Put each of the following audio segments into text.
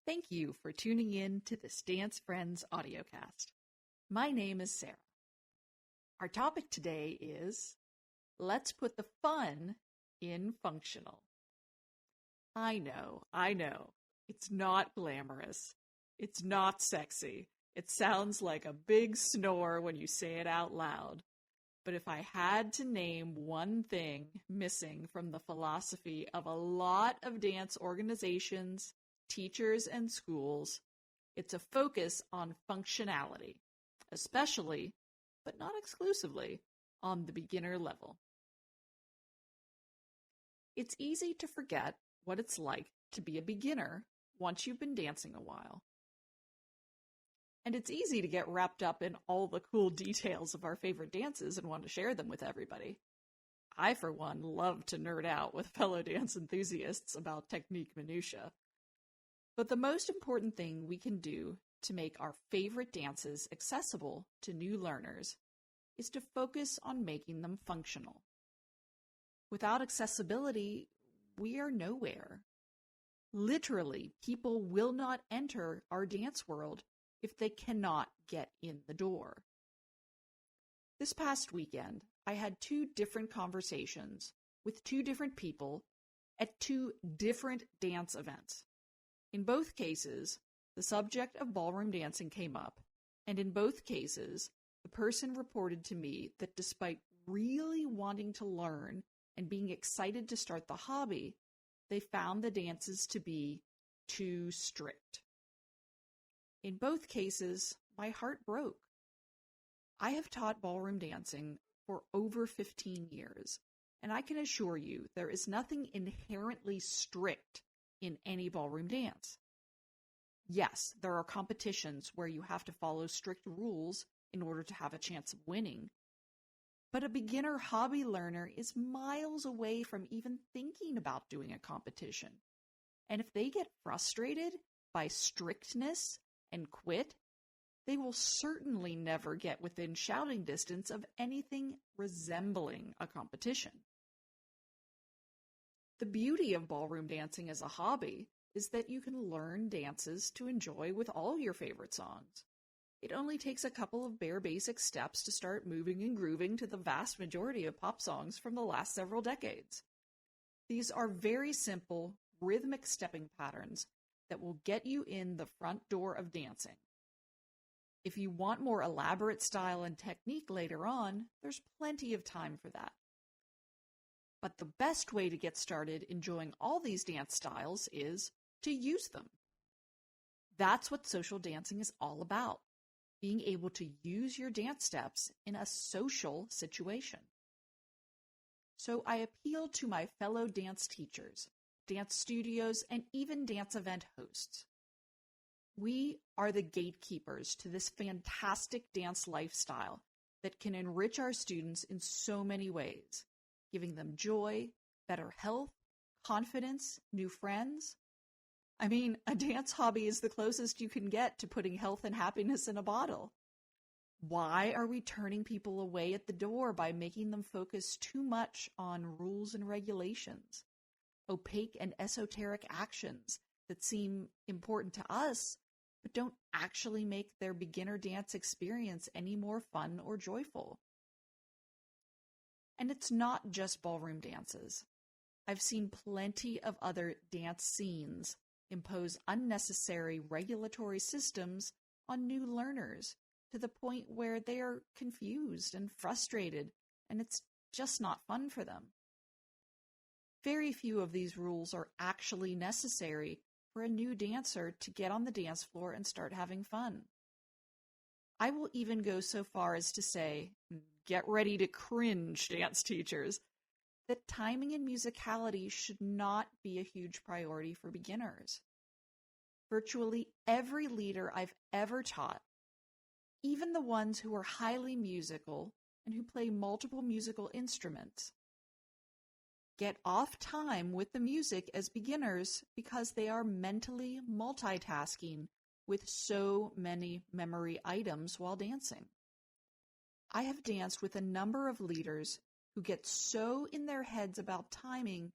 Thank you for tuning in to this Dance Friends audiocast. My name is Sarah. Our topic today is let's put the fun in functional. I know. It's not glamorous. It's not sexy. It sounds like a big snore when you say it out loud. But if I had to name one thing missing from the philosophy of a lot of dance organizations, teachers, and schools, it's a focus on functionality, especially, but not exclusively, on the beginner level. It's easy to forget what it's like to be a beginner once you've been dancing a while. And it's easy to get wrapped up in all the cool details of our favorite dances and want to share them with everybody. I, for one, love to nerd out with fellow dance enthusiasts about technique minutiae. But the most important thing we can do to make our favorite dances accessible to new learners is to focus on making them functional. Without accessibility, we are nowhere. Literally, people will not enter our dance world if they cannot get in the door. This past weekend, I had 2 different conversations with 2 different people at 2 different dance events. In both cases, the subject of ballroom dancing came up, and in both cases, the person reported to me that despite really wanting to learn and being excited to start the hobby, they found the dances to be too strict. In both cases, my heart broke. I have taught ballroom dancing for over 15 years, and I can assure you there is nothing inherently strict in any ballroom dance. Yes, there are competitions where you have to follow strict rules in order to have a chance of winning, but a beginner hobby learner is miles away from even thinking about doing a competition. And if they get frustrated by strictness and quit, they will certainly never get within shouting distance of anything resembling a competition. The beauty of ballroom dancing as a hobby is that you can learn dances to enjoy with all your favorite songs. It only takes a couple of bare basic steps to start moving and grooving to the vast majority of pop songs from the last several decades. These are very simple, rhythmic stepping patterns that will get you in the front door of dancing. If you want more elaborate style and technique later on, there's plenty of time for that. But the best way to get started enjoying all these dance styles is to use them. That's what social dancing is all about, being able to use your dance steps in a social situation. So I appeal to my fellow dance teachers, dance studios, and even dance event hosts. We are the gatekeepers to this fantastic dance lifestyle that can enrich our students in so many ways, giving them joy, better health, confidence, new friends. I mean, a dance hobby is the closest you can get to putting health and happiness in a bottle. Why are we turning people away at the door by making them focus too much on rules and regulations, opaque and esoteric actions that seem important to us, but don't actually make their beginner dance experience any more fun or joyful? And it's not just ballroom dances. I've seen plenty of other dance scenes impose unnecessary regulatory systems on new learners to the point where they are confused and frustrated, and it's just not fun for them. Very few of these rules are actually necessary for a new dancer to get on the dance floor and start having fun. I will even go so far as to say, get ready to cringe, dance teachers, that timing and musicality should not be a huge priority for beginners. Virtually every leader I've ever taught, even the ones who are highly musical and who play multiple musical instruments, get off time with the music as beginners because they are mentally multitasking with so many memory items while dancing. I have danced with a number of leaders who get so in their heads about timing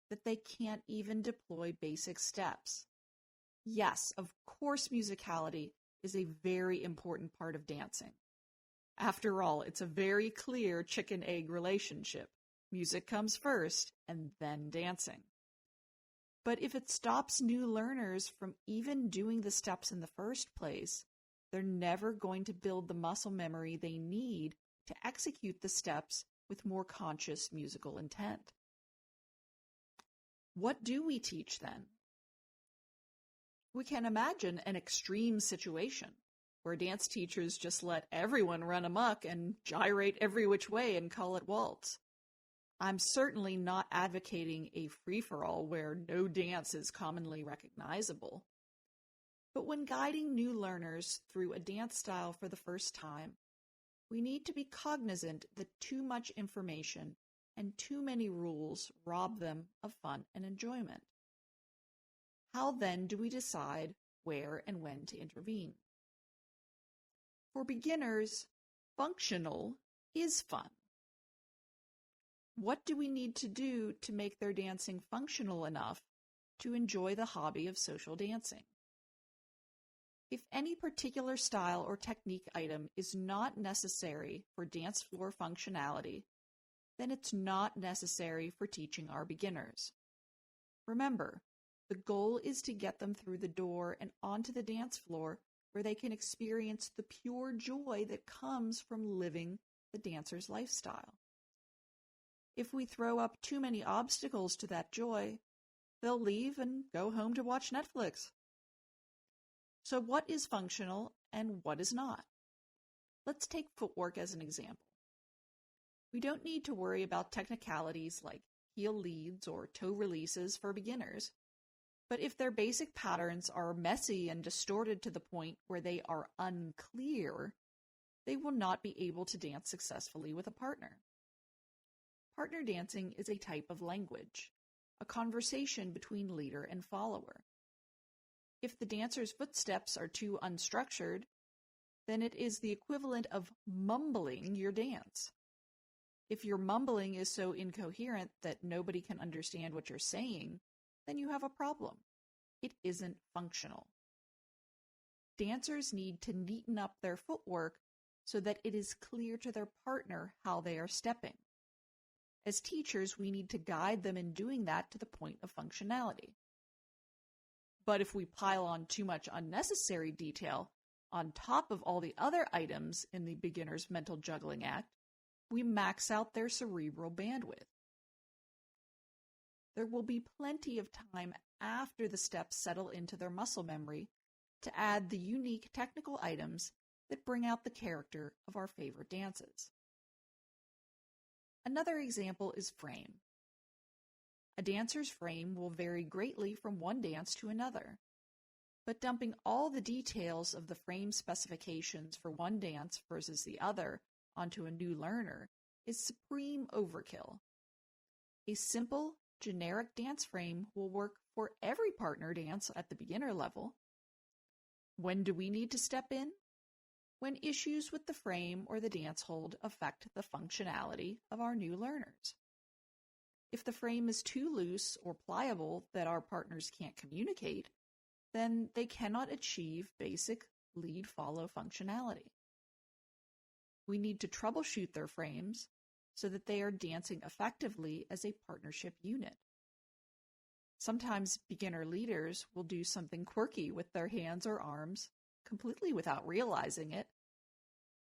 that they can't even deploy basic steps. Yes, of course, musicality is a very important part of dancing. After all, it's a very clear chicken-egg relationship. Music comes first, and then dancing. But if it stops new learners from even doing the steps in the first place, they're never going to build the muscle memory they need to execute the steps with more conscious musical intent. What do we teach then? We can imagine an extreme situation where dance teachers just let everyone run amok and gyrate every which way and call it waltz. I'm certainly not advocating a free-for-all where no dance is commonly recognizable. But when guiding new learners through a dance style for the first time, we need to be cognizant that too much information and too many rules rob them of fun and enjoyment. How then do we decide where and when to intervene? For beginners, functional is fun. What do we need to do to make their dancing functional enough to enjoy the hobby of social dancing? If any particular style or technique item is not necessary for dance floor functionality, then it's not necessary for teaching our beginners. Remember, the goal is to get them through the door and onto the dance floor where they can experience the pure joy that comes from living the dancer's lifestyle. If we throw up too many obstacles to that joy, they'll leave and go home to watch Netflix. So what is functional and what is not? Let's take footwork as an example. We don't need to worry about technicalities like heel leads or toe releases for beginners, but if their basic patterns are messy and distorted to the point where they are unclear, they will not be able to dance successfully with a partner. Partner dancing is a type of language, a conversation between leader and follower. If the dancer's footsteps are too unstructured, then it is the equivalent of mumbling your dance. If your mumbling is so incoherent that nobody can understand what you're saying, then you have a problem. It isn't functional. Dancers need to neaten up their footwork so that it is clear to their partner how they are stepping. As teachers, we need to guide them in doing that to the point of functionality. But if we pile on too much unnecessary detail on top of all the other items in the beginner's mental juggling act, we max out their cerebral bandwidth. There will be plenty of time after the steps settle into their muscle memory to add the unique technical items that bring out the character of our favorite dances. Another example is frame. A dancer's frame will vary greatly from one dance to another, but dumping all the details of the frame specifications for one dance versus the other onto a new learner is supreme overkill. A simple, generic dance frame will work for every partner dance at the beginner level. When do we need to step in? When issues with the frame or the dance hold affect the functionality of our new learners. If the frame is too loose or pliable that our partners can't communicate, then they cannot achieve basic lead-follow functionality. We need to troubleshoot their frames so that they are dancing effectively as a partnership unit. Sometimes beginner leaders will do something quirky with their hands or arms, completely without realizing it,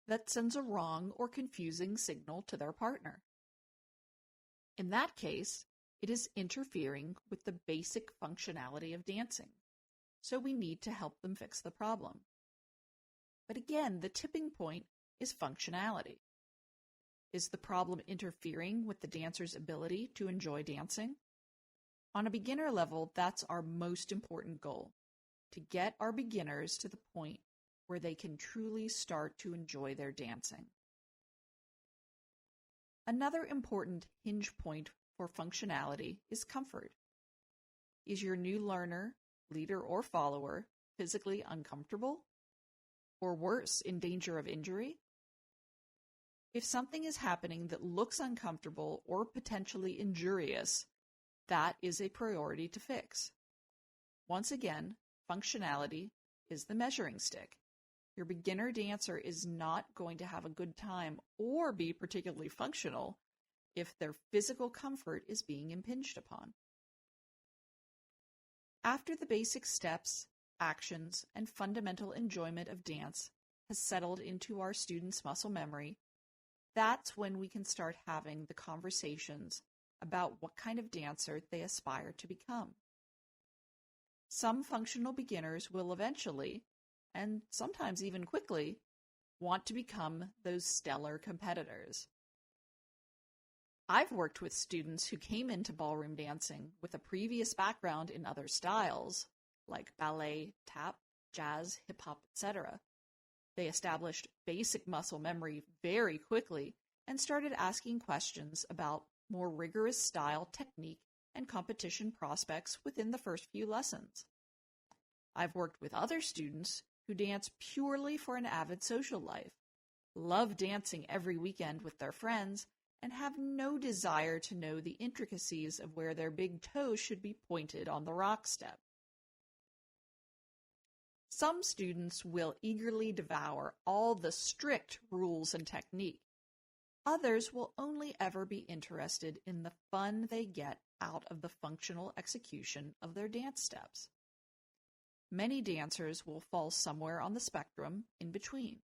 that sends a wrong or confusing signal to their partner. In that case, it is interfering with the basic functionality of dancing, so we need to help them fix the problem. But again, the tipping point is functionality. Is the problem interfering with the dancer's ability to enjoy dancing? On a beginner level, that's our most important goal, to get our beginners to the point where they can truly start to enjoy their dancing. Another important hinge point for functionality is comfort. Is your new learner, leader, or follower physically uncomfortable? Or worse, in danger of injury? If something is happening that looks uncomfortable or potentially injurious, that is a priority to fix. Once again, functionality is the measuring stick. Your beginner dancer is not going to have a good time or be particularly functional if their physical comfort is being impinged upon. After the basic steps, actions, and fundamental enjoyment of dance has settled into our students' muscle memory, that's when we can start having the conversations about what kind of dancer they aspire to become. Some functional beginners will eventually, and sometimes even quickly, want to become those stellar competitors. I've worked with students who came into ballroom dancing with a previous background in other styles, like ballet, tap, jazz, hip-hop, etc. They established basic muscle memory very quickly and started asking questions about more rigorous style, technique, and competition prospects within the first few lessons. I've worked with other students who dance purely for an avid social life, love dancing every weekend with their friends, and have no desire to know the intricacies of where their big toes should be pointed on the rock step. Some students will eagerly devour all the strict rules and technique. Others will only ever be interested in the fun they get out of the functional execution of their dance steps. Many dancers will fall somewhere on the spectrum in between.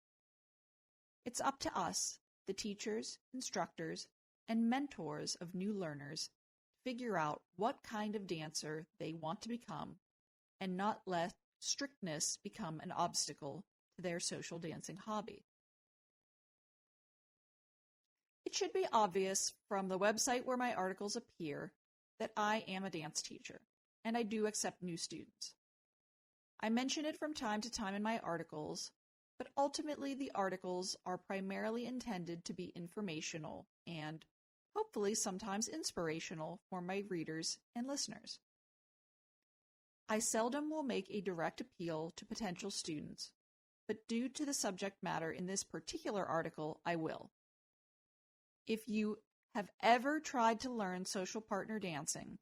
It's up to us, the teachers, instructors, and mentors of new learners, to figure out what kind of dancer they want to become and not let strictness become an obstacle to their social dancing hobby. It should be obvious from the website where my articles appear that I am a dance teacher, and I do accept new students. I mention it from time to time in my articles, but ultimately the articles are primarily intended to be informational and hopefully sometimes inspirational for my readers and listeners. I seldom will make a direct appeal to potential students, but due to the subject matter in this particular article, I will. If you have ever tried to learn social partner dancing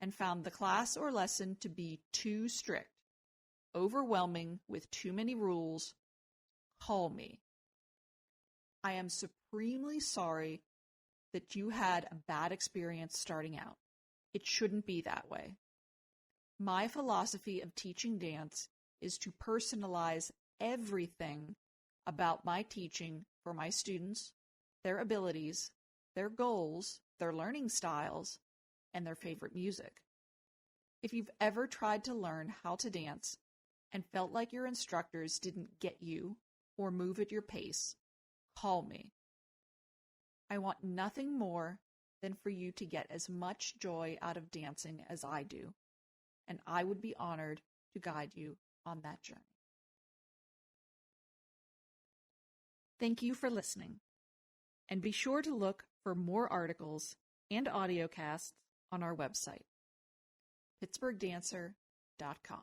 and found the class or lesson to be too strict, overwhelming with too many rules, call me. I am supremely sorry that you had a bad experience starting out. It shouldn't be that way. My philosophy of teaching dance is to personalize everything about my teaching for my students, their abilities, their goals, their learning styles, and their favorite music. If you've ever tried to learn how to dance and felt like your instructors didn't get you or move at your pace, call me. I want nothing more than for you to get as much joy out of dancing as I do, and I would be honored to guide you on that journey. Thank you for listening, and be sure to look for more articles and audiocasts on our website, pittsburghdancer.com.